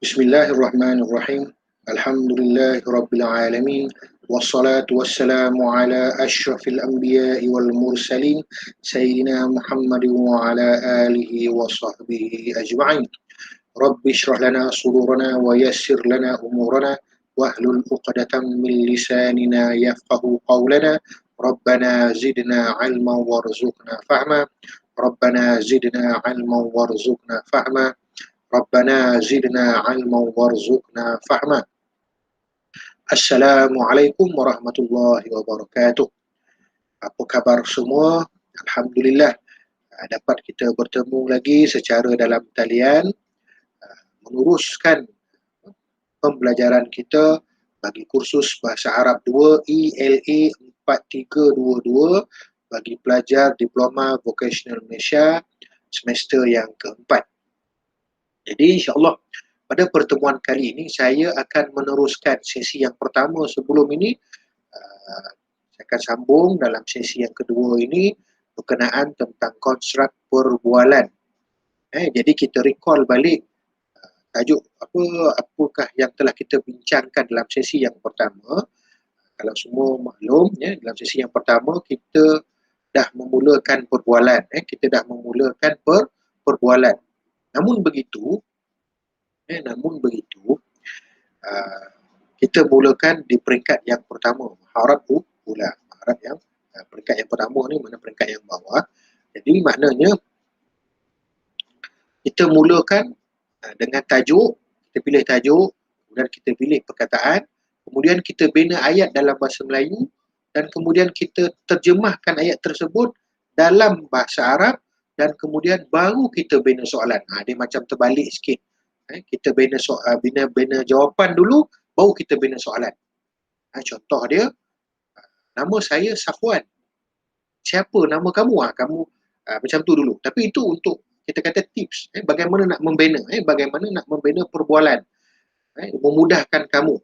Bismillahirrahmanirrahim. Alhamdulillahirabbil alamin. Wassalatu wassalamu ala asyrafil anbiya'i wal mursalin sayyidina Muhammadin wa ala alihi wa sahbihi ajma'in. Rabbi shrah lana sudurana wa yassir lana umurana wahlul 'uqdatam min lisanina yafqahu qawlana. Rabbana zidna 'ilman warzuqna fahma. Rabbana zidna 'ilman warzuqna fahma. Rabbana zidna 'ilman warzuqna fahma. Assalamualaikum warahmatullahi wabarakatuh. Apa khabar semua? Alhamdulillah dapat kita bertemu lagi secara dalam talian meneruskan pembelajaran kita bagi kursus Bahasa Arab 2 ELA 4322 bagi pelajar Diploma Vocational Malaysia semester yang keempat. Jadi insya-Allah pada pertemuan kali ini saya akan meneruskan sesi yang pertama. Sebelum ini saya akan sambung dalam sesi yang kedua ini berkenaan tentang konstruk perbualan. Jadi kita recall balik tajuk apakah yang telah kita bincangkan dalam sesi yang pertama. Kalau semua maklum, dalam sesi yang pertama kita dah memulakan perbualan. Kita dah memulakan perbualan. Namun begitu, kita mulakan di peringkat yang pertama, harap ula. Harap yang peringkat yang pertama ni mana peringkat yang bawah. Jadi maknanya kita mulakan dengan tajuk, kita pilih tajuk, kemudian kita pilih perkataan, kemudian kita bina ayat dalam bahasa Melayu dan kemudian kita terjemahkan ayat tersebut dalam bahasa Arab dan kemudian baru kita bina soalan. Dia macam terbalik sikit. Kita bina jawapan dulu, baru kita bina soalan. Contoh dia, nama saya Safwan. Siapa nama kamu? Kamu macam tu dulu. Tapi itu untuk kita kata tips. Bagaimana nak membina perbualan. Memudahkan kamu.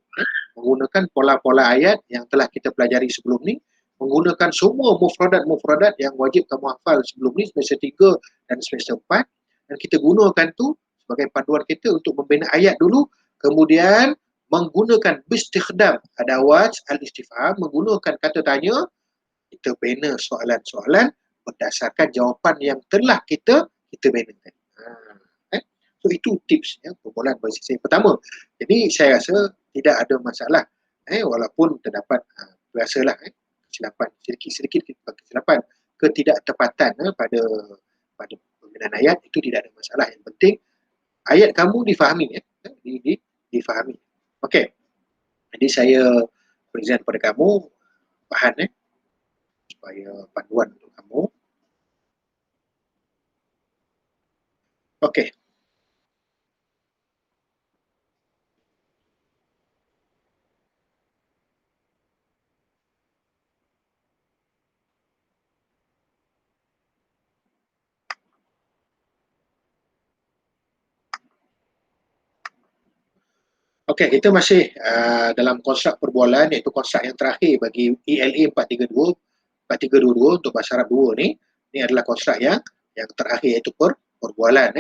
Menggunakan pola-pola ayat yang telah kita pelajari sebelum ni. Menggunakan semua mufradat yang wajib kamu hafal sebelum ni, semester 3 dan semester 4. Dan kita gunakan tu sebagai panduan kita untuk membina ayat dulu. Kemudian menggunakan bistikhdam adawat al-istifham, menggunakan kata tanya, kita bina soalan-soalan berdasarkan jawapan yang telah kita bina tadi. So itu tips perbualan bahasa saya pertama. Jadi saya rasa tidak ada masalah walaupun terdapat biasalah kesilapan sedikit kesilapan ketidaktepatan pada penggunaan ayat, itu tidak ada masalah. Yang penting ayat kamu difahami difahami. Okey. Jadi saya present pada kamu bahan supaya panduan untuk kamu. Okey. Okey, kita masih dalam konstruk perbualan, iaitu konstruk yang terakhir bagi ELA 4322 untuk Bahasa Arab 2 ni. Ini adalah konstruk yang terakhir, iaitu perbualan.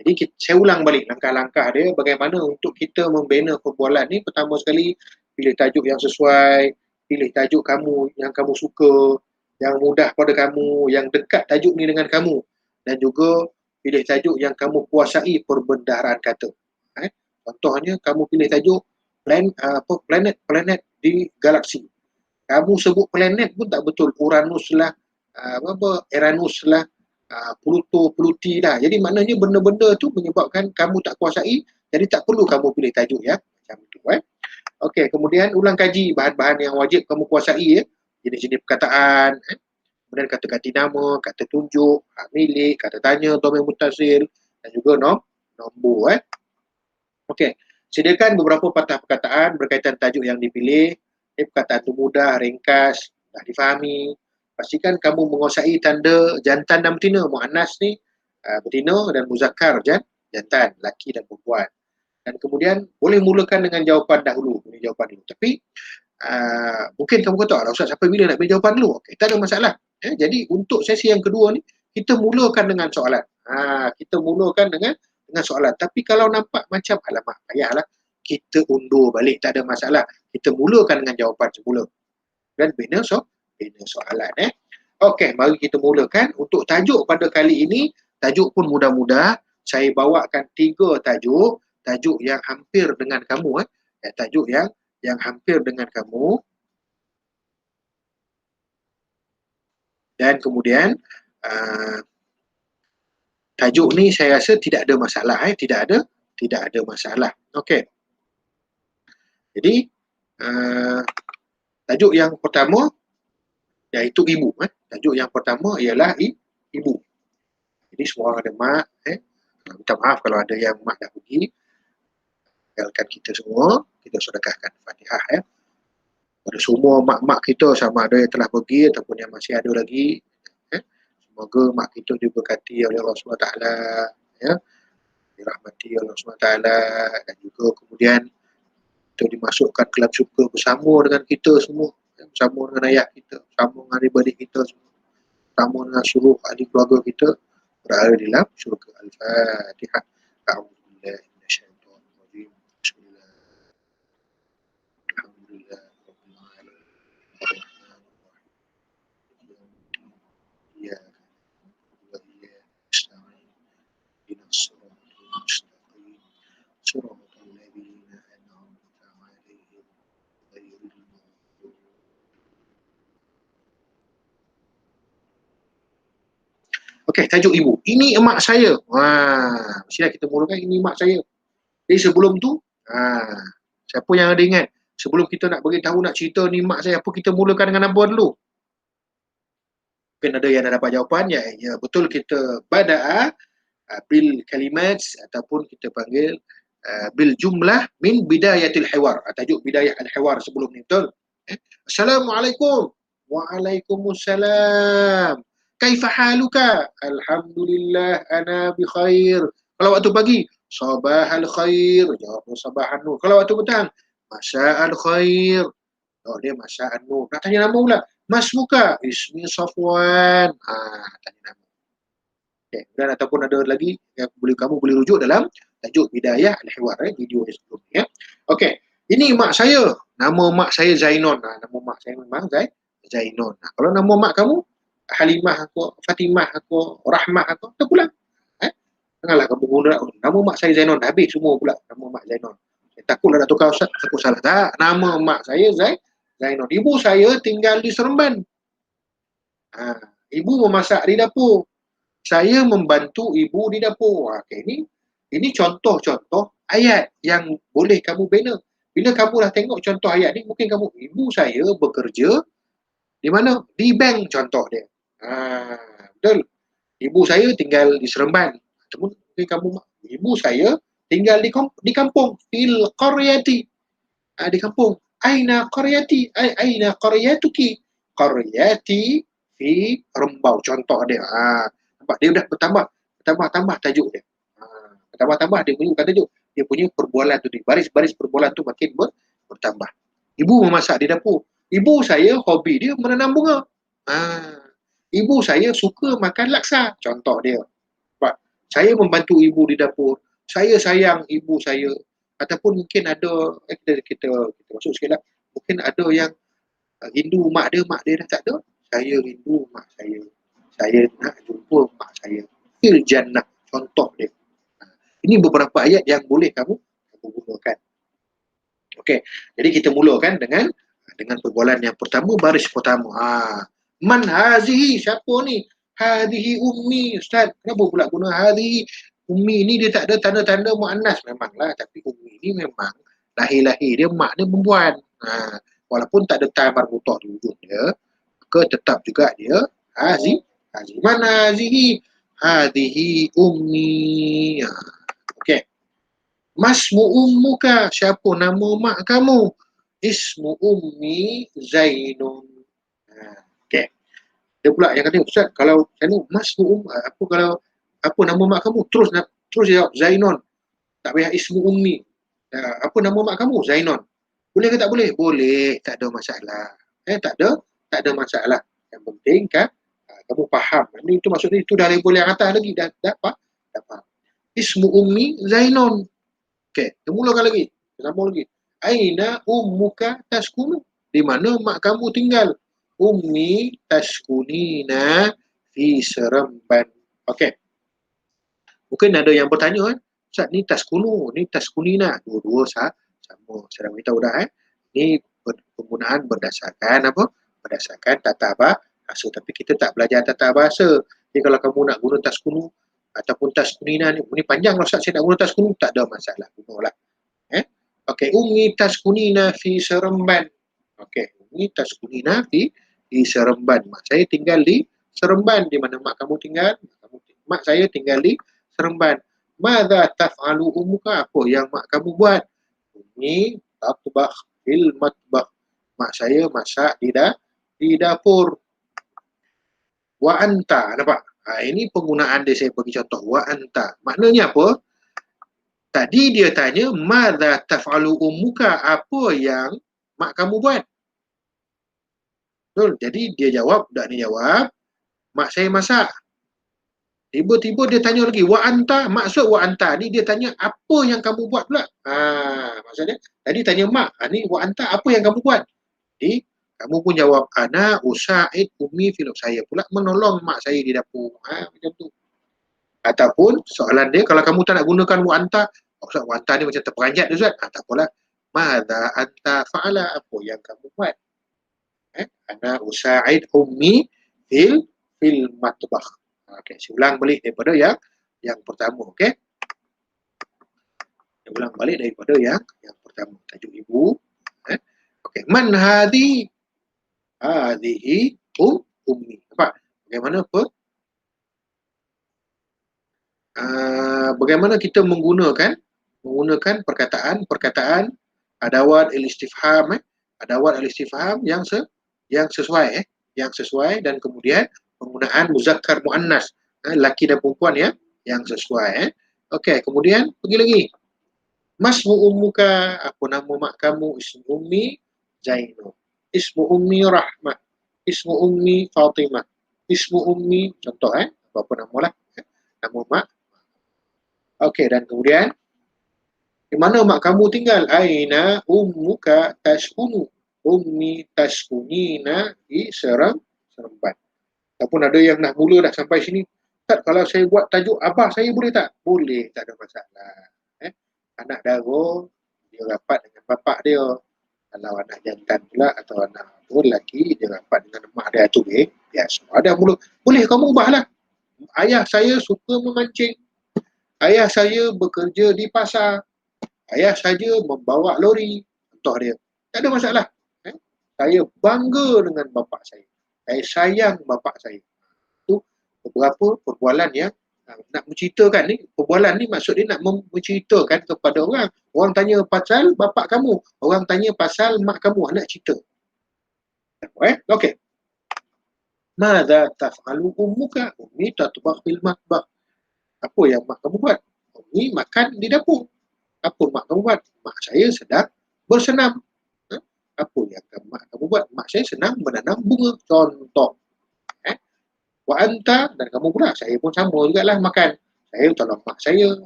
Jadi saya ulang balik langkah-langkah dia bagaimana untuk kita membina perbualan ni. Pertama sekali, pilih tajuk yang sesuai, pilih tajuk kamu yang kamu suka, yang mudah pada kamu, yang dekat tajuk ni dengan kamu, dan juga pilih tajuk yang kamu kuasai perbendaharaan kata. Contohnya kamu pilih tajuk planet di galaksi. Kamu sebut planet pun tak betul. Uranus lah, Uranus lah, Pluto, Pluti lah. Jadi maknanya benda-benda tu menyebabkan kamu tak kuasai, jadi tak perlu kamu pilih tajuk macam tu. Okey, kemudian ulang kaji bahan-bahan yang wajib kamu kuasai, jenis-jenis perkataan, kemudian kata ganti nama, kata tunjuk, hak milik, kata tanya, domain mutasil, dan juga nombor. Okey, sediakan beberapa patah perkataan berkaitan tajuk yang dipilih. Perkataan itu mudah, ringkas, dah difahami. Pastikan kamu menguasai tanda jantan dan betina. Muannas ni betina dan muzakkar jantan, laki dan perempuan. Dan kemudian boleh mulakan dengan jawapan dahulu. Tapi mungkin kamu kata, Ustaz, sampai bila nak beri jawapan dulu? Okey, tak ada masalah. Jadi untuk sesi yang kedua ni, kita mulakan dengan soalan. Kita mulakan dengan dengan soalan. Tapi kalau nampak macam alamak payahlah, kita undur balik, tak ada masalah. Kita mulakan dengan jawapan semula. Dan bina soalan. Okey, mari kita mulakan. Untuk tajuk pada kali ini, tajuk pun mudah-mudah. Saya bawakan 3 tajuk. Tajuk yang hampir dengan kamu. Tajuk yang hampir dengan kamu. Dan kemudian tajuk ni saya rasa tidak ada masalah. Tidak ada masalah. Okey. Jadi tajuk yang pertama iaitu ibu. Tajuk yang pertama ialah ibu. Jadi semua orang ada mak. Minta maaf kalau ada yang mak dah pergi. Tinggalkan kita semua, kita sedekahkan Fatihah. Pada semua mak-mak kita, sama ada yang telah pergi ataupun yang masih ada lagi, semoga mak kita diberkati oleh Allah SWT, dirahmati oleh Allah SWT, dan juga kemudian kita dimasukkan ke dalam syurga bersama dengan kita semua, bersama dengan ayah kita, bersama dengan adik-adik kita semua, bersama dengan seluruh ahli keluarga kita berada di dalam syurga. Al-Fatihah. A'udzubillahi minasyaitonir rajim. Bismillah. Alhamdulillah. Okey, tajuk ibu. Ini emak saya. Mestilah kita mulakan ini emak saya. Jadi sebelum tu, siapa yang ada ingat? Sebelum kita nak beritahu, nak cerita ni mak saya, apa kita mulakan dengan apa dulu? Mungkin ada yang dah dapat jawapan. Ya betul, kita bada'a bil kalimat ataupun kita panggil bil jumlah min bidayatil hiwar. Tajuk bidayah al-hiwar sebelum ni, betul? Assalamualaikum. Waalaikumsalam. Kaifa haluka? Alhamdulillah ana bi khair. Kalau waktu pagi, sabahal khair. Jawab sabahan nur. Kalau waktu petang, masa'al khair. Oh, dia masa'an nur. Nak tanya nama pula. Mas muka, ismi Safwan. Tanya nama. Okay. Dan ataupun ada lagi yang kamu boleh rujuk dalam tajuk Bidayah Al-Hiwar, video ni sebelum ni. Okey, ini mak saya. Nama mak saya Zainon. Nama mak saya memang Zainon. Kalau nama mak kamu Halimah aku, Fatimah aku, Rahmah aku, tu pula. Janganlah kamu guna nama mak saya Zainon. Habis semua pula nama mak Zainon. Takutlah nak tukar ustaz, takut salah. Tak, nama mak saya Zainon. Ibu saya tinggal di Seremban. Ibu memasak di dapur. Saya membantu ibu di dapur. Okay, ini contoh-contoh ayat yang boleh kamu bina. Bila kamu dah tengok contoh ayat ni, mungkin kamu, ibu saya bekerja di mana? Di bank contoh dia. Betul. Ibu saya tinggal di Seremban. Mungkin kamu, ibu saya tinggal di kampung. Fil qaryati. Di kampung. Aina qaryati. Aina qaryatuki. Qaryati fi Rembau. Contoh dia. Nampak? Dia dah bertambah tajuk dia. Bertambah dia punya bukan tajuk. Dia punya perbualan tu. Baris-baris perbualan tu makin bertambah. Ibu memasak di dapur. Ibu saya hobi dia menanam bunga. Ibu saya suka makan laksa. Contoh dia. Nampak? Saya membantu ibu di dapur. Saya sayang ibu saya. Ataupun mungkin ada, kita masuk sikit lah. Mungkin ada yang rindu mak dia dah tak ada. Saya rindu mak saya. Saya nak jumpa mak saya. Fil jannah. Contoh dia. Ini beberapa ayat yang boleh kamu gunakan. Okey. Jadi kita mulakan dengan perbualan yang pertama, baris pertama. Man hazihi? Siapa ni? Hadhihi ummi. Ustaz, kenapa pula guna hadhihi? Ummi ni dia tak ada tanda-tanda muannas. Memanglah, tapi ummi ni memang lahir-lahir dia, mak dia perempuan. Walaupun tak ada ta marbutah di ujung dia, maka tetap juga dia hazi. Mana hazihi? Hadhihi ummi. Okey. Masmu ummuka? Siapa nama mak kamu? Ismu ummi Zainun. Okey. Dia pula yang kata, Ustaz, kalau masmu apa nama mak kamu? Terus jawab Zainon. Tak payah ismu ummi. Apa nama mak kamu? Zainon. Boleh ke tak boleh? Boleh, tak ada masalah. Tak ada masalah. Yang penting kan kamu faham. Ini itu maksudnya itu dah level yang atas lagi, dah faham. Ismu ummi Zainun. Okey, kita mulakan lagi. Sambung lagi. Aina ummuka taskunu? Di mana mak kamu tinggal? Ummi taskunina fi Seremban. Okey. Mungkin ada yang bertanya, Ustaz, ni taskunu, ni taskunina. Dua-dua sama. Saya dah beritahu dah. Ni penggunaan berdasarkan apa? Berdasarkan tata bahasa. Tapi kita tak belajar tata bahasa. Jadi kalau kamu nak guna taskunu ataupun taskunina ni panjang lah Ustaz, saya nak guna taskunu, tak ada masalah. Gunalah. Okey, Umi taskunina fi Seremban. Okey, Umi taskunina fi Seremban. Mak saya tinggal di Seremban. Di mana mak kamu tinggal? Mak saya tinggal di Seremban. Madza taf'alu ummuka? Apa yang mak kamu buat? Umi tatbakh fil matbakh. Mak saya masak di dapur. Wa anta, nampak? Ini penggunaan dia, saya bagi contoh. Wa anta. Maknanya apa? Tadi dia tanya, madza taf'alu ummuka? Apa yang mak kamu buat? Betul? Jadi dia jawab, budak ni jawab, mak saya masak. Tiba-tiba dia tanya lagi, wa anta? Maksud wa anta ni dia tanya, apa yang kamu buat pula? Maksudnya, tadi tanya mak, ni wa anta, apa yang kamu buat? Jadi, kamu pun jawab, ana usa'id ummi fil. Saya pula menolong mak saya di dapur. Macam tu. Ataupun soalan dia, kalau kamu tak nak gunakan wa anta, Ustaz, wa anta ni macam terperanjat dia Ustaz. Tak apalah. Madza anta fa'ala? Apa yang kamu buat? Ana usa'id ummi fil matbakh. Okey, saya ulang balik daripada yang pertama, okey. Saya ulang balik daripada yang pertama. Tajuk ibu. Okey, man hadhi? Hadhihi ummi. Nampak? Bagaimana kita menggunakan perkataan adawat al-istifham, adawat al-istifham yang sesuai dan kemudian penggunaan muzakkar muannas, laki dan perempuan yang sesuai. Okey, kemudian pergi lagi. Masmu ummuka? Apa nama mak kamu? Ismu ummi Zainab. Ismu ummi Rahmah. Ismu ummi Fatimah. Ismu ummi, contoh apa nama lah. Nama mak. Okey, dan kemudian di mana mak kamu tinggal? Aina ummuka taskunu? Ummi taskunina di Seremban. Ataupun ada yang nak mula dah sampai sini, tak, kalau saya buat tajuk abah saya boleh tak? Boleh, tak ada masalah. Anak dara dia rapat dengan bapak dia. Kalau anak jantan pula atau anak lelaki dia rapat dengan mak dia, tu biasa. Ada mula, boleh kamu ubahlah. Ayah saya suka memancing. Ayah saya bekerja di pasar. Ayah saja membawa lori. Contoh dia. Tak ada masalah. Saya bangga dengan bapak saya. Saya sayang bapak saya. Itu beberapa perbualan yang nak menceritakan ni. Perbualan ni maksud dia nak menceritakan kepada orang. Orang tanya pasal bapak kamu. Orang tanya pasal mak kamu. Nak cerita. Okey. Madza taf'alu ummuka? Ummi tatbakh fil matbakh. Apa yang mak kamu buat? Ummi makan di dapur. Apa mak kamu buat? Mak saya sedang bersenam. Apa yang mak kamu buat? Mak saya senang menanam bunga. Contoh. Wa anta? Dan kamu pula. Saya pun sama jugalah makan. Saya tolong mak saya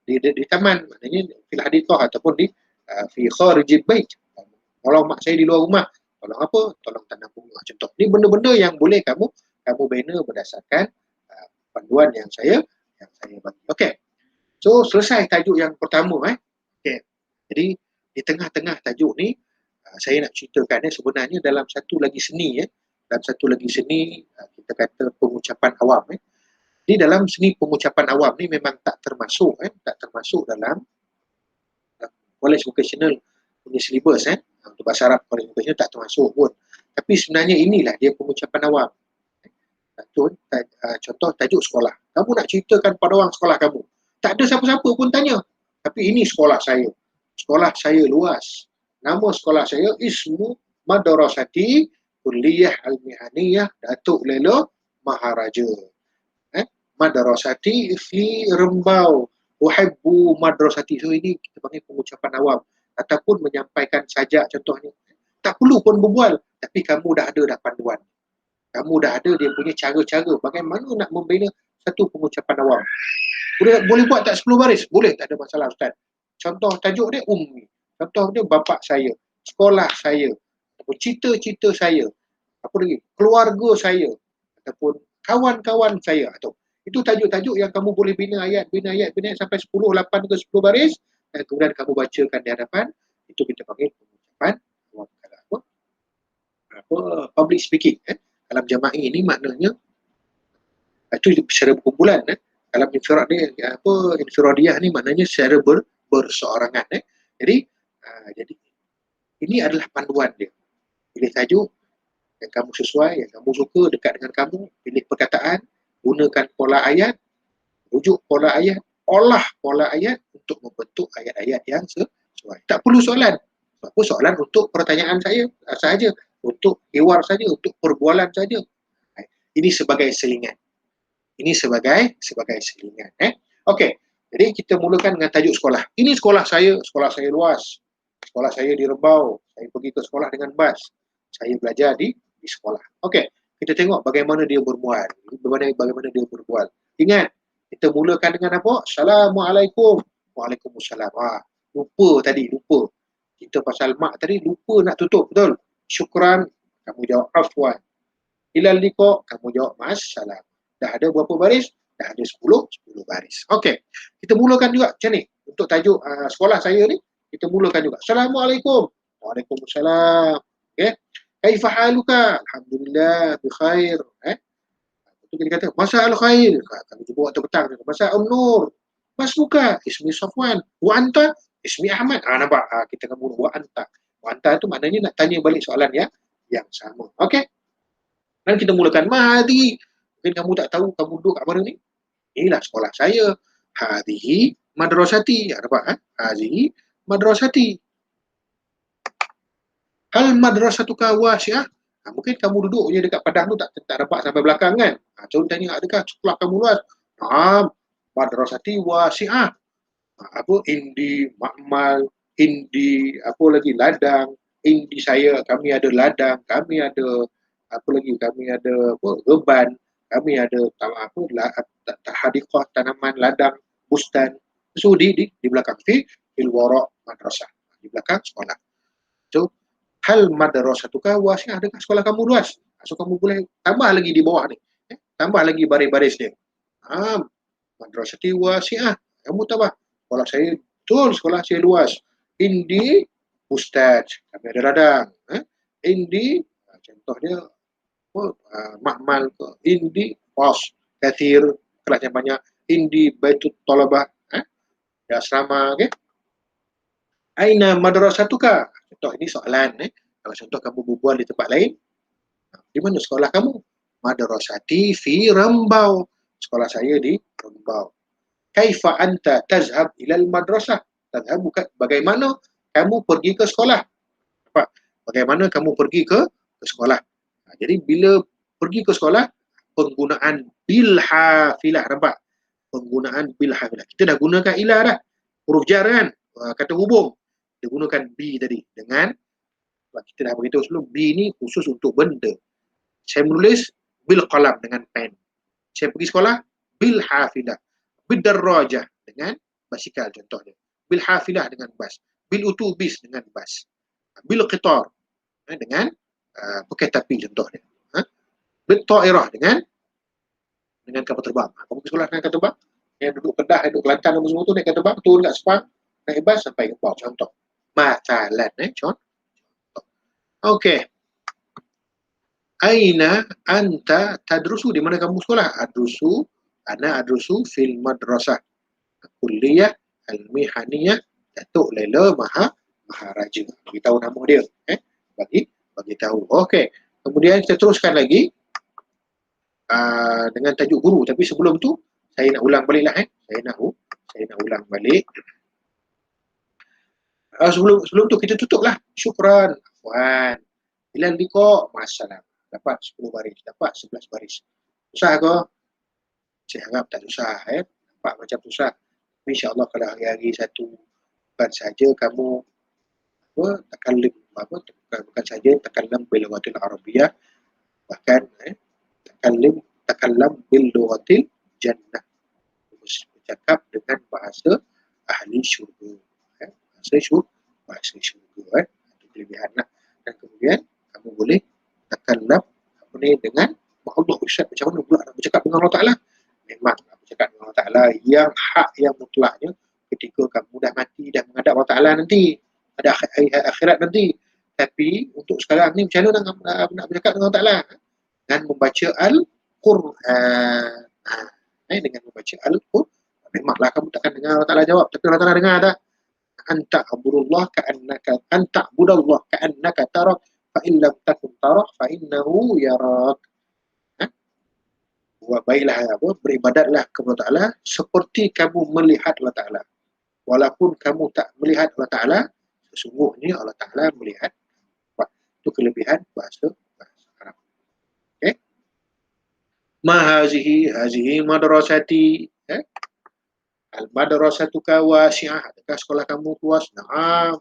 di taman. Maknanya fil hadithah ataupun di fi kharijil bait. Tolong mak saya di luar rumah. Tolong apa? Tolong tanam bunga. Contoh. Ini benda-benda yang boleh kamu bina berdasarkan panduan yang saya bagi. Okey. So, selesai tajuk yang pertama. Okay. Jadi, di tengah-tengah tajuk ni, saya nak ceritakan sebenarnya dalam satu lagi seni. Dalam satu lagi seni, kita kata pengucapan awam. Di dalam seni pengucapan awam ni memang tak termasuk dalam college vocational punya syllabus. Untuk bahasa Arab, college vocational tak termasuk pun. Tapi sebenarnya inilah dia pengucapan awam. Contoh tajuk sekolah. Kamu nak ceritakan pada orang sekolah kamu. Tak ada siapa-siapa pun tanya. Tapi ini sekolah saya. Sekolah saya luas. Nama sekolah saya Ismu Madrasati Kulliyah Al-Mihaniyah Datuk Lelo Maharaja. Madrasati fi Rembau. Uhibbu madrasati. So ini kita panggil pengucapan awam. Ataupun menyampaikan sajak contohnya. Tak perlu pun berbual. Tapi kamu dah ada panduan. Kamu dah ada dia punya cara-cara bagaimana nak membina satu pengucapan awam. Boleh buat tak 10 baris? Boleh, tak ada masalah Ustaz. Contoh tajuk dia ummi. Contoh dia bapa saya, sekolah saya, ataupun cita-cita saya, apa lagi? Keluarga saya, ataupun kawan-kawan saya. Atau itu tajuk-tajuk yang kamu boleh bina ayat sampai 10, 8 ke 10 baris dan kemudian kamu bacakan di hadapan. Itu kita panggil pengucapan awam. Public speaking. Dalam jamaah ini maknanya itu secara berkumpulan. Dalam infiradiyah ni maknanya secara berseorangan. Jadi ini adalah panduan dia. Pilih tajuk yang kamu sesuai, yang kamu suka, dekat dengan kamu, pilih perkataan, gunakan pola ayat, rujuk pola ayat, olah pola ayat untuk membentuk ayat-ayat yang sesuai. Tak perlu soalan. Apa soalan untuk pertanyaan saya sahaja, untuk hiwar saja, untuk perbualan saja. Ini sebagai selingan. Ini sebagai selingan. Okey. Jadi kita mulakan dengan tajuk sekolah. Ini sekolah saya luas. Sekolah saya di Rembau. Saya pergi ke sekolah dengan bas. Saya belajar di sekolah. Okey. Kita tengok bagaimana dia berbual. Bagaimana dia berbual. Ingat, kita mulakan dengan apa? Assalamualaikum. Waalaikumsalam. Lupa. Kita pasal mak tadi lupa nak tutup, betul? Syukran, kamu jawab afwan. Ilal liqa, kamu jawab ma'assalam. Dah ada berapa baris? Dah ada 10 baris. Okey. Kita mulakan juga macam ni. Untuk tajuk sekolah saya ni, kita mulakan juga. Assalamualaikum. Waalaikumsalam. Okey. Kaifa haluka? Alhamdulillah, bi khair. Itu kita kata, masa al-khair. Kalau jumpa waktu petang, masa al-nur. Masmuka, ismi Safwan. Wa anta, ismi Ahmad. Nampak? Kita akan mula wa anta. Wa anta tu maknanya nak tanya balik soalan yang sama. Okey. Dan kita mulakan mahadi. Mungkin kamu tak tahu kamu duduk kat mana ni. Inilah sekolah saya. Hadhihi madrasati. Nampak? Hadhihi madrasati. Hal madrasatuka wasi'ah. Mungkin kamu duduk je dekat padang tu tak dapat sampai belakang kan. Contoh tanya, adakah sekolah kamu luas? Madrasati wasi'ah. Indi makmal, indi apa lagi ladang, indi saya, kami ada ladang, kami ada apa lagi, kami ada reban, kami ada hadiqah, tanaman ladang, bustan. So di belakang fil wara' madrasah, di belakang sekolah. So hal madrasatuka wasi'ah, adakah sekolah kamu luas? So kamu boleh tambah lagi di bawah ni. Tambah lagi baris-baris dia. Madrasati wasi'ah. Kamu tambah. Sekolah saya, betul sekolah saya luas. Indi ustaz, kami ada ladang. Indi, contohnya makmal, indi pos, kathir, kelas yang banyak. Indi baitut talabah, di asrama. Okay? Aina madrasatuka? Contoh ini soalan. Kalau contoh kamu berbual di tempat lain, di mana sekolah kamu? Madrasati fi Rembau. Sekolah saya di Rembau. Kaifa anta tazhab ilal madrasah? Tazhabu, bagaimana kamu pergi ke sekolah? Bagaimana kamu pergi ke sekolah? Jadi bila pergi ke sekolah, penggunaan bil hafilah. Nampak? Penggunaan bil hafilah. Kita dah gunakan ilah dah. Huruf jar kan? Kata hubung. Kita gunakan bi tadi. Dengan, kita dah beritahu sebelum, bi ni khusus untuk benda. Saya menulis bil qalam dengan pen. Saya pergi sekolah, bil hafilah. Bil darrajah dengan basikal contohnya. Bil hafilah dengan bas. Bil utubis dengan bas. Bil qitar dengan kereta api contohnya. Bil ta'irah dengan kapal terbang. Kamu pergi sekolah dengan kapal terbang, yang duduk Kedah, duduk Kelantan semua tu naik kapal terbang, turun kat Sepang, naik bas sampai ke bawah contoh. Masalan contoh. Okey. Aina anta tadrusu, di mana kamu sekolah? Ana adrusu fil madrasah kulliyah al-mihaniyah Datuk Laila Maharaja. Bagi tahu nama dia. Bagi tahu. Okey. Kemudian kita teruskan lagi dengan tajuk guru. Tapi sebelum tu saya nak ulang balik lah. Saya nak ulang balik. Sebelum tu kita tutup lah. Syukran. Afwan. Ilal liqa. Ma'assalam. Dapat 10 baris. Dapat 11 baris. Susah ke? Saya harap tak susah. Nampak macam susah. Tapi insyaAllah kalau hari-hari satu, bukan saja kamu bukan saja takallam bil lughatil arabiyyah, bahkan takallam bil lughatil jannah. Bercakap dengan bahasa ahli syurga. Bahasa syurga. Itu kelebihan lah. Dan kemudian kamu boleh takallam dengan Allah. Ustaz, macam mana pula nak bercakap dengan Allah Ta'ala? Memang nak bercakap dengan Allah Ta'ala yang hak, yang mutlaknya ketika kamu dah mati, dah menghadap Allah Ta'ala nanti, ada akhirat nanti. Tapi untuk sekarang ni macam mana nak bercakap dengan Allah Ta'ala? Dengan membaca Al-Quran. Dengan membaca Al-Quran. Memanglah kamu takkan dengar Allah Ta'ala jawab, tapi Allah Ta'ala dengar tak? Anta'budullah ka'annaka tarak fa in lam takun tarak fa innahu yarak. Baiklah, beribadatlah kepada Allah Ta'ala seperti kamu melihat Allah Ta'ala. Walaupun kamu tak melihat Allah Ta'ala, sesungguhnya Allah Ta'ala melihat. Itu kelebihan bahasa Arab. Okay? Hazihi madrasati. Al-madrasatuka wasi'ah. Adakah sekolah kamu luas? Na'am.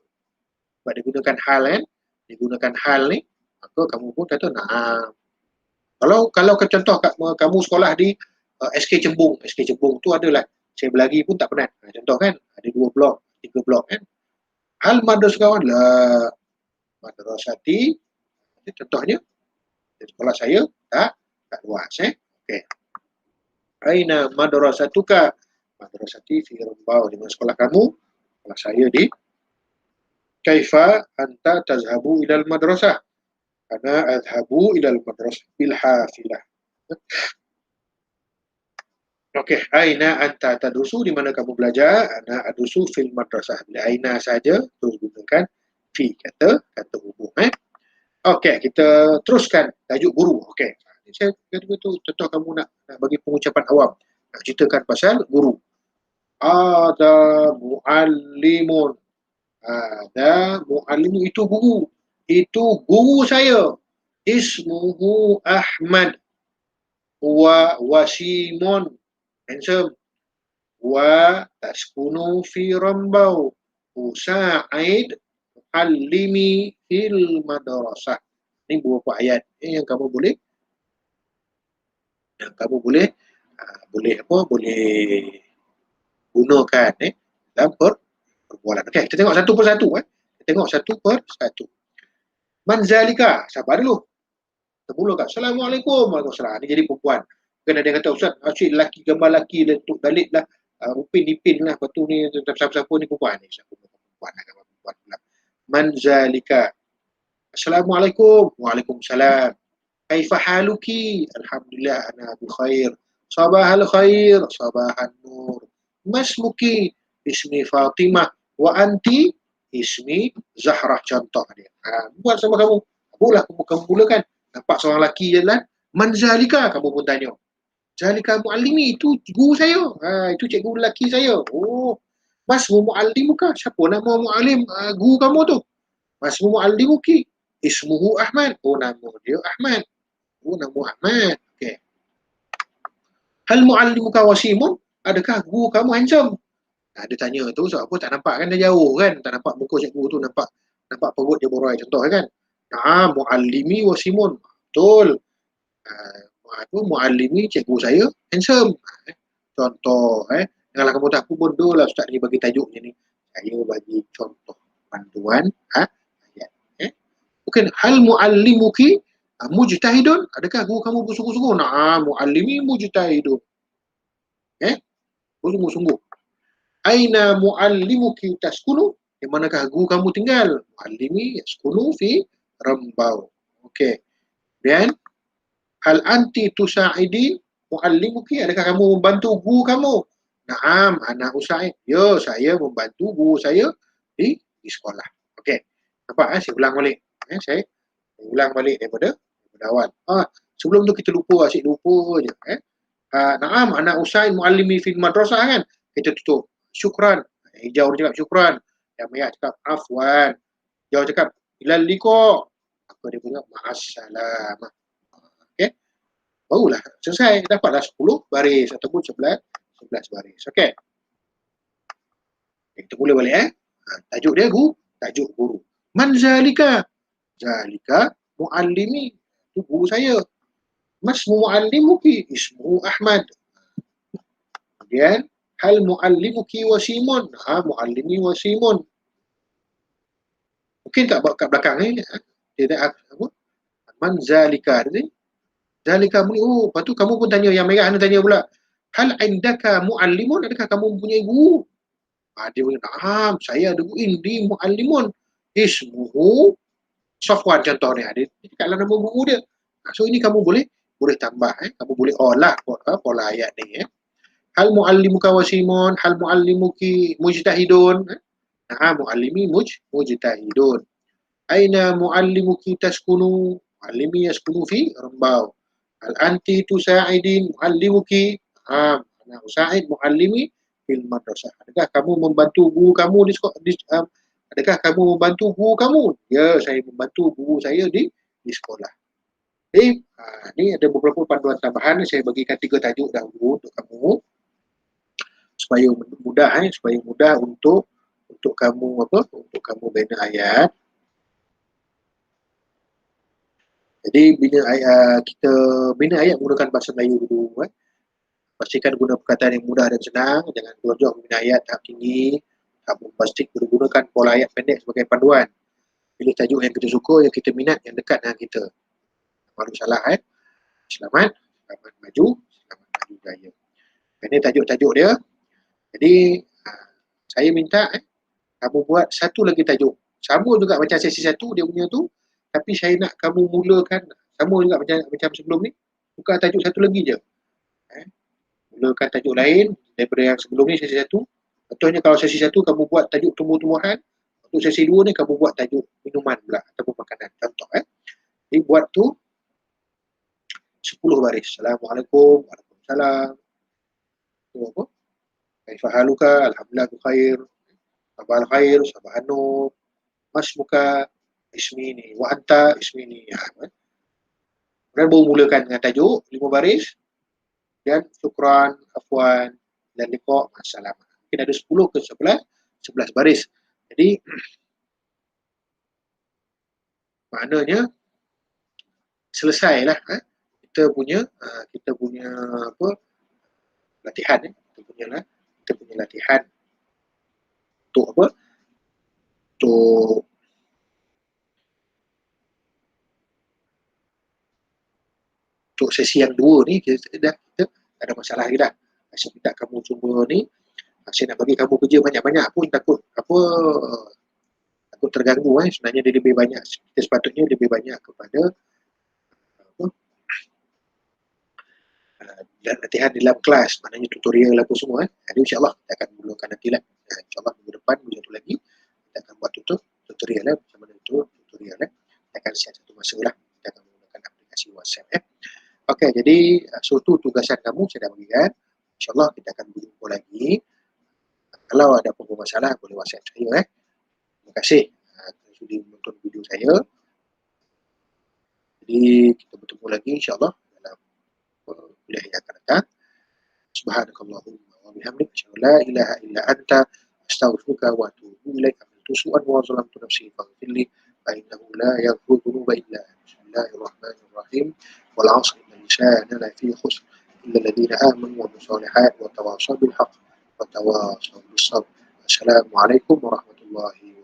Sebab digunakan hal kan? Digunakan hal ni, maka kamu pun kata na'am. Kalau contoh kamu sekolah di SK Cembung. SK Cembung tu adalah saya berlari pun tak penat. Contoh kan, ada 2 blok, 3 blok kan. Hal madrasah la madrasati. Contohnya sekolah saya tak luas okey. Aina madrasatuka? Madrasati fi Rambau. Di mana sekolah kamu? Sekolah saya di. Kaifa anta tazhabu ilal madrasah? Ana adhabu ilal madrasah bil hafilah. Okey, aina anta tadrusu? Di mana kamu belajar? Ana adrusu fil madrasah. Bila aina saja terus gunakan fi, kata hubung. Okey, kita teruskan tajuk guru. Okey. Saya kata betul, contoh kamu nak bagi pengucapan awam, nak ceritakan pasal guru. Ada muallimun. Ada muallimun, itu guru. Itu guru saya. Ismuhu Ahmad. Wa wasimun. Handsome. Wa taskunu fi Rambau. Usa'id muallimi fil madrasah. Ini beberapa ayat yang kamu boleh gunakan dalam perbualan. Okey, kita tengok satu persatu. Kita tengok satu persatu. Manzalika, sabar dulu. Kita mulakan. Assalamualaikum. Waalaikumsalam. Ini jadi perempuan. Kan ada yang kata, Ustaz, asyik lelaki, gambar lelaki, letuk dalit lah, upin ipin lah, lepas tu ni, siapa-siapa ni perempuan ni. Perempuan lah, gambar perempuan pula. Manzalika. Assalamualaikum. Waalaikumsalam. Kaifa haluki? Alhamdulillah, ana bi khair. Sabahal khair. Sabahan nur. Masmuki? Ismi Fatimah. Wa anti? Ismi Zahrah. Contoh dia. Buat sama kamu. Kamu mulakan. Nampak seorang lelaki jalan. Manzalika? Kamu pun tanya. Zalika muallimi, itu guru saya. Itu cikgu lelaki saya. Oh. Masmu muallimuka? Siapa nama muallim guru kamu tu? Masmu muallimuki? Ismuhu Ahmad. Oh, nama dia Ahmad. Oh, nama Ahmad. Okey. Hal muallimuka wasimun? Adakah guru kamu handsome? Dia tanya tu sebab apa, tak nampak kan, dia jauh kan, tak nampak muka cikgu tu, nampak perut dia borai contoh kan. Muallimi wasimun. Betul. Muallimi, cikgu saya handsome. Contoh janganlah kamu tak aku bodoh lah Ustaz ni bagi tajuk ni. Saya bagi contoh panduan ayat. Mungkin hal muallimuki mujtahidun? Adakah guru kamu bersungguh-sungguh? Muallimi mujtahidun. Bersungguh-sungguh. Aina muallimuki taskunu? Di manakah guru kamu tinggal? Muallimi yaskunu fi Rambau. Okey. Dan hal anti tusa'idi muallimuki? Adakah kamu membantu guru kamu? Naam, ana usa'id. Ya, saya membantu guru saya di sekolah. Okey. Nampak saya ulang balik. Saya ulang balik daripada awal. Sebelum tu kita lupa, asyik lupa je. Naam, ana usa'id muallimi fil madrasah kan. Kita tutup. Syukran. Hijau dia cakap syukran. Yang merah cakap afwan. Hijau cakap ilal liqa. Apa dia punya? Ma'assalamah. Okey. Barulah selesai. Dapatlah 10 baris ataupun 11 baris. Okey. Kita mula balik tajuk dia tajuk guru. Manzalika? Zalika muallimi. Itu guru saya. Masmu muallimuki? Ismu Ahmad. Kemudian hal muallimuki wasimun. Muallimi wasimun. Mungkin kat belakang ni dia tak apa? Man zalika tadi. Zalika muni, lepas tu kamu pun tanya yang merah ni, tanya pula. Hal indaka muallimun, adakah kamu mempunyai guru? Dia punya, na'am, saya ada guru, indi muallimun. Ismuhu Safwan contohnya. Dia cakaplah nama guru dia. So ini kamu boleh tambah, kamu boleh olah pola ayat ni. Hal muallimuka wasimun, hal muallimuki mujtahidun. Muallimi mujtahidun. Aina muallimuki taskunu, muallimi yaskunu fi Rembau. Hal anti tusa'idin muallimuki, ana usa'id muallimi fil madrasah. Adakah kamu membantu guru kamu adakah kamu membantu guru kamu? Ya, saya membantu guru saya di sekolah. Jadi, ni ada beberapa panduan tambahan. Saya bagikan 3 tajuk dahulu untuk kamu supaya mudah untuk kamu untuk kamu bina ayat. Jadi kita bina ayat menggunakan bahasa Melayu dulu. Pastikan guna perkataan yang mudah dan senang, jangan keluar bina ayat tahap tinggi, tahap bombastik. Gunakan pola ayat pendek sebagai panduan. Pilih tajuk yang kita suka, yang kita minat, yang dekat dengan kita. Malu salah selamat maju jaya. Ini tajuk-tajuk dia. Jadi saya minta kamu buat satu lagi tajuk. Sama juga macam sesi satu dia punya tu, tapi saya nak kamu mulakan sama juga macam sebelum ni. Buka tajuk satu lagi je. Mulakan tajuk lain daripada yang sebelum ni sesi satu. Contohnya kalau sesi satu kamu buat tajuk tumbuh-tumbuhan, untuk sesi dua ni kamu buat tajuk minuman pula ataupun makanan. Contoh Jadi buat tu 10 baris. Assalamualaikum, waalaikumsalam. Tu apa? Kaifa haluka? Alhamdulillah khair. Sabah khair, sabah nur. Masmuka ismini wa anta ismini. Kemudian baru mulakan dengan tajuk 5 baris dan syukran, afwan dan liqa, masalah. Mungkin ada 10 ke 11 baris. Jadi maknanya selesailah kita punya apa latihan kita punya latihan untuk apa untuk sesi yang 2 ni kita ada masalah lagi dah. Saya minta kamu cuba ni, saya nak bagi kamu kerja banyak-banyak pun takut terganggu. Sebenarnya dia lebih banyak, kita sepatutnya lebih banyak kepada latihan di dalam kelas, maknanya tutorial apa semua. Jadi insyaAllah kita akan mulakan nanti lah. InsyaAllah minggu depan, minggu satu lagi kita akan buat tutorial macam mana itu tutorial kita akan siap satu masa lah, kita akan menggunakan aplikasi WhatsApp Okey, jadi suatu tugasan kamu saya dah bagikan. InsyaAllah kita akan berjumpa lagi. Kalau ada apa-apa masalah boleh WhatsApp saya Terima kasih sudi menonton video saya. Jadi kita bertemu lagi insyaAllah dalam kuliah yang akan datang. Subhanakallahumma wa bihamdik asyhadu an la ilaha illa anta astaghfiruka wa atubu ilaik. Tusu'an wa zalamtu nafsi faghfir li fa innahu la yaghfiru dhunuba illa anta. Bismillahirrahmanirrahim. Wal 'asri innal insana lafi khusr illa alladhina amanu wa amilus solihat wa tawasaw bil haqq wa tawasaw bis sabr. Assalamualaikum warahmatullahi wabarakatuh.